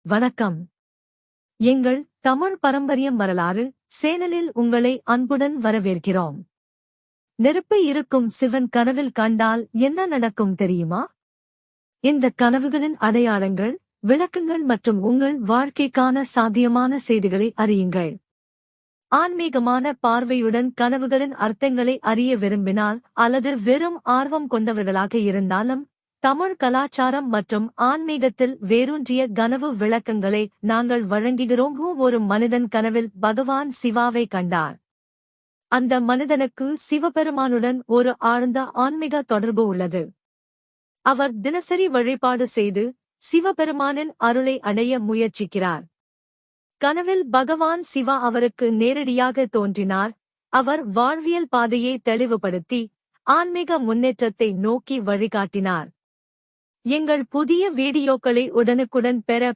வணக்கம். எங்கள் தமிழ் பாரம்பரியம் வரலாறு சேனலில் உங்களை அன்புடன் வரவேற்கிறோம். நெருப்பு இருக்கும் சிவன் கனவில் கண்டால் என்ன நடக்கும் தெரியுமா? இந்த கனவுகளின் அடையாளங்கள், விளக்கங்கள் மற்றும் உங்கள் வாழ்க்கைக்கான சாத்தியமான செய்திகளை அறியுங்கள். ஆன்மீகமான பார்வையுடன் கனவுகளின் அர்த்தங்களை அறிய விரும்பினால் அல்லது வெறும் ஆர்வம் கொண்டவர்களாக இருந்தாலும், தமிழ் கலாச்சாரம் மற்றும் ஆன்மீகத்தில் வேரூன்றிய கனவு விளக்கங்களை நாங்கள் வழங்குகிறோம். ஒரு மனிதன் கனவில் பகவான் சிவாவை கண்டார். அந்த மனிதனுக்கு சிவபெருமானுடன் ஒரு ஆழ்ந்த ஆன்மீக தொடர்பு உள்ளது. அவர் தினசரி வழிபாடு செய்து சிவபெருமானின் அருளை அடைய முயற்சிக்கிறார். கனவில் பகவான் சிவா அவருக்கு நேரடியாக தோன்றினார். அவர் வாழ்வியல் பாதையை தெளிவுபடுத்தி ஆன்மீக முன்னேற்றத்தை நோக்கி வழிகாட்டினார். எங்கள் புதிய வீடியோக்களை உடனுக்குடன் பெற